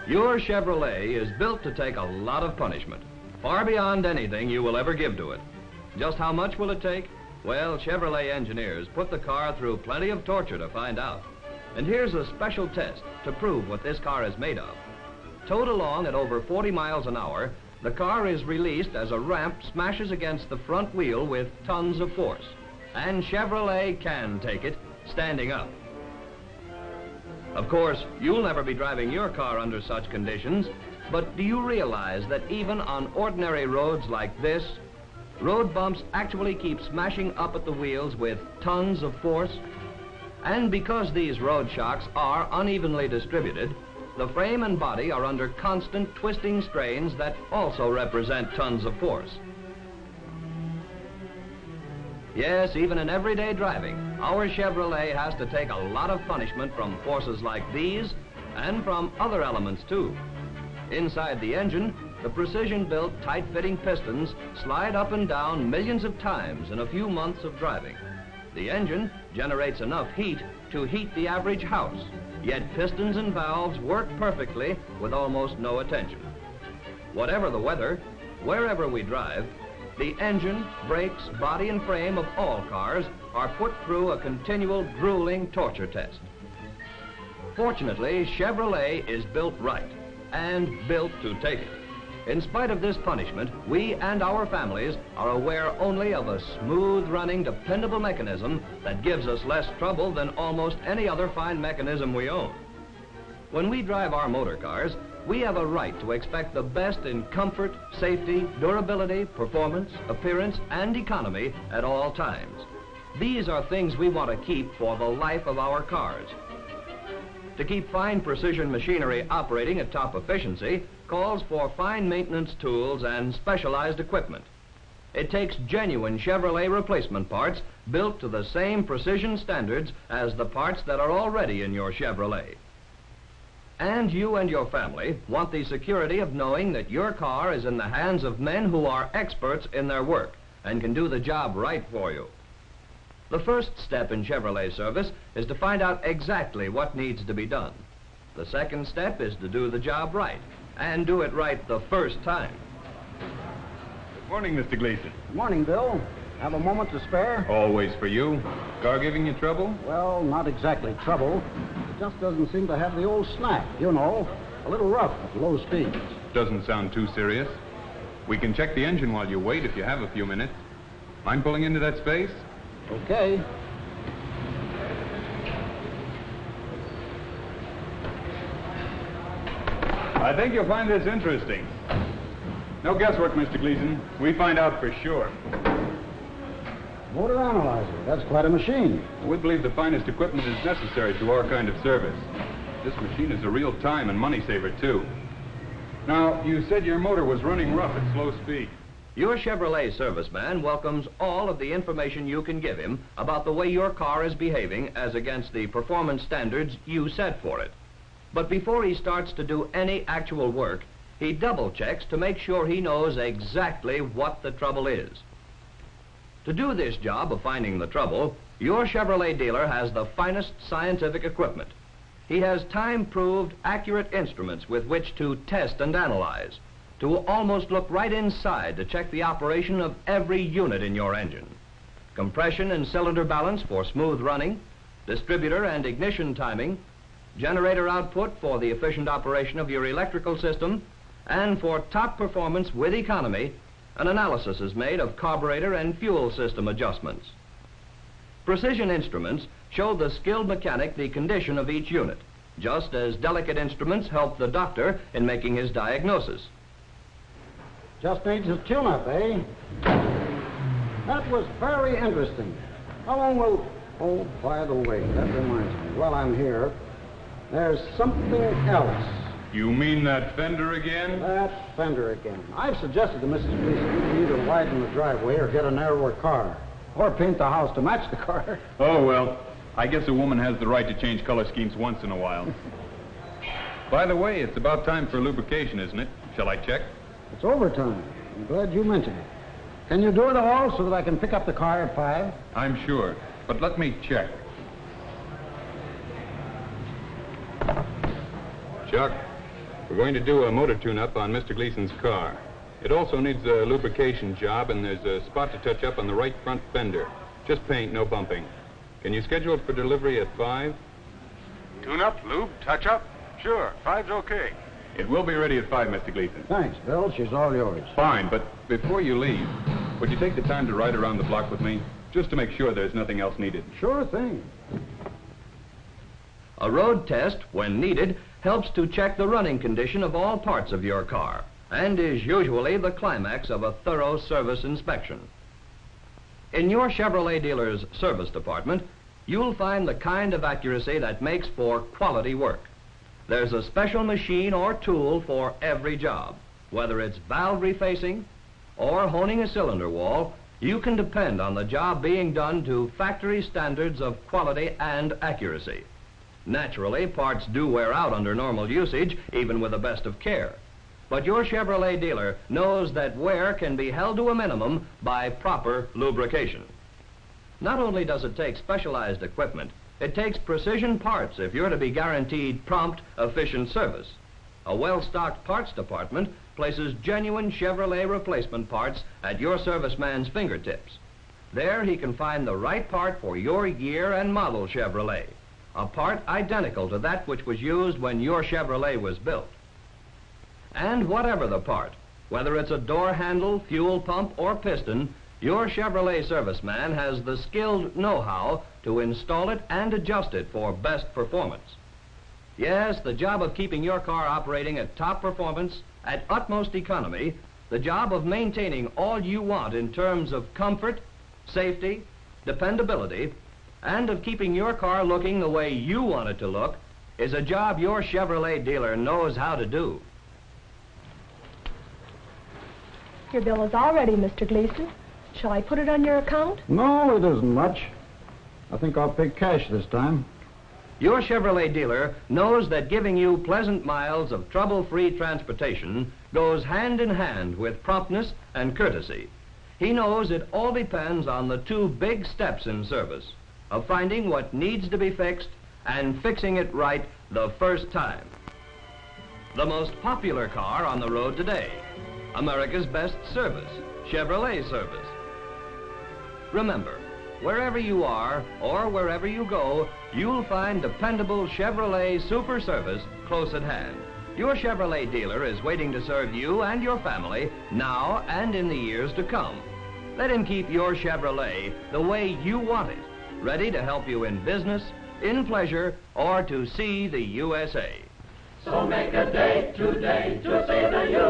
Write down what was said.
Your Chevrolet is built to take a lot of punishment, far beyond anything you will ever give to it. Just how much will it take? Well, Chevrolet engineers put the car through plenty of torture to find out. And here's a special test to prove what this car is made of. Towed along at over 40 miles an hour, the car is released as a ramp smashes against the front wheel with tons of force. And Chevrolet can take it, standing up. Of course, you'll never be driving your car under such conditions, but do you realize that even on ordinary roads like this, road bumps actually keep smashing up at the wheels with tons of force? And because these road shocks are unevenly distributed, the frame and body are under constant twisting strains that also represent tons of force. Yes, even in everyday driving, our Chevrolet has to take a lot of punishment from forces like these and from other elements too. Inside the engine, the precision-built, tight-fitting pistons slide up and down millions of times in a few months of driving. The engine generates enough heat to heat the average house, yet pistons and valves work perfectly with almost no attention. Whatever the weather, wherever we drive, the engine, brakes, body, and frame of all cars are put through a continual grueling torture test. Fortunately, Chevrolet is built right and built to take it. In spite of this punishment, we and our families are aware only of a smooth-running, dependable mechanism that gives us less trouble than almost any other fine mechanism we own. When we drive our motor cars, we have a right to expect the best in comfort, safety, durability, performance, appearance, and economy at all times. These are things we want to keep for the life of our cars. To keep fine precision machinery operating at top efficiency calls for fine maintenance tools and specialized equipment. It takes genuine Chevrolet replacement parts built to the same precision standards as the parts that are already in your Chevrolet. And you and your family want the security of knowing that your car is in the hands of men who are experts in their work and can do the job right for you. The first step in Chevrolet service is to find out exactly what needs to be done. The second step is to do the job right, and do it right the first time. Good morning, Mr. Gleason. Good morning, Bill. Have a moment to spare? Always for you. Car giving you trouble? Well, not exactly trouble. It just doesn't seem to have the old snap, you know. A little rough at low speeds. Doesn't sound too serious. We can check the engine while you wait if you have a few minutes. Mind pulling into that space? Okay. I think you'll find this interesting. No guesswork, Mr. Gleason. We find out for sure. Motor analyzer. That's quite a machine. We believe the finest equipment is necessary to our kind of service. This machine is a real time and money saver, too. Now, you said your motor was running rough at slow speed. Your Chevrolet serviceman welcomes all of the information you can give him about the way your car is behaving as against the performance standards you set for it. But before he starts to do any actual work, he double checks to make sure he knows exactly what the trouble is. To do this job of finding the trouble, your Chevrolet dealer has the finest scientific equipment. He has time-proved, accurate instruments with which to test and analyze, to almost look right inside to check the operation of every unit in your engine. Compression and cylinder balance for smooth running, distributor and ignition timing, generator output for the efficient operation of your electrical system, and for top performance with economy, an analysis is made of carburetor and fuel system adjustments. Precision instruments show the skilled mechanic the condition of each unit, just as delicate instruments help the doctor in making his diagnosis. Just needs a tune-up, eh? That was very interesting. How long will... Oh, by the way, that reminds me. While I'm here, there's something else. You mean that fender again? That fender again. I've suggested to Mrs. Gleason you either widen the driveway or get a narrower car. Or paint the house to match the car. Oh, well, I guess a woman has the right to change color schemes once in a while. By the way, it's about time for lubrication, isn't it? Shall I check? It's overtime. I'm glad you mentioned it. Can you do it all so that I can pick up the car at 5? I'm sure, but let me check. Chuck, We're going to do a motor tune-up on Mr. Gleason's car. It also needs a lubrication job, and there's a spot to touch up on the right front fender. Just paint, no bumping. Can you schedule it for delivery at 5? Tune-up, lube, touch-up? Sure, 5's okay. It will be ready at 5, Mr. Gleason. Thanks, Bill. She's all yours. Fine, but before you leave, would you take the time to ride around the block with me? Just to make sure there's nothing else needed. Sure thing. A road test, when needed, helps to check the running condition of all parts of your car and is usually the climax of a thorough service inspection. In your Chevrolet dealer's service department, you'll find the kind of accuracy that makes for quality work. There's a special machine or tool for every job. Whether it's valve refacing or honing a cylinder wall, you can depend on the job being done to factory standards of quality and accuracy. Naturally, parts do wear out under normal usage, even with the best of care. But your Chevrolet dealer knows that wear can be held to a minimum by proper lubrication. Not only does it take specialized equipment, it takes precision parts if you're to be guaranteed prompt, efficient service. A well-stocked parts department places genuine Chevrolet replacement parts at your serviceman's fingertips. There he can find the right part for your year and model Chevrolet, a part identical to that which was used when your Chevrolet was built. And whatever the part, whether it's a door handle, fuel pump, or piston, your Chevrolet serviceman has the skilled know-how to install it and adjust it for best performance. Yes, the job of keeping your car operating at top performance, at utmost economy, the job of maintaining all you want in terms of comfort, safety, dependability, and of keeping your car looking the way you want it to look, is a job your Chevrolet dealer knows how to do. Your bill is all ready, Mr. Gleason. Shall I put it on your account? No, it isn't much. I think I'll pay cash this time. Your Chevrolet dealer knows that giving you pleasant miles of trouble-free transportation goes hand in hand with promptness and courtesy. He knows it all depends on the two big steps in service, of finding what needs to be fixed and fixing it right the first time. The most popular car on the road today, America's best service, Chevrolet service. Remember, wherever you are or wherever you go, you'll find dependable Chevrolet super service close at hand. Your Chevrolet dealer is waiting to serve you and your family now and in the years to come. Let him keep your Chevrolet the way you want it, ready to help you in business, in pleasure, or to see the USA. So make a day today to see the USA.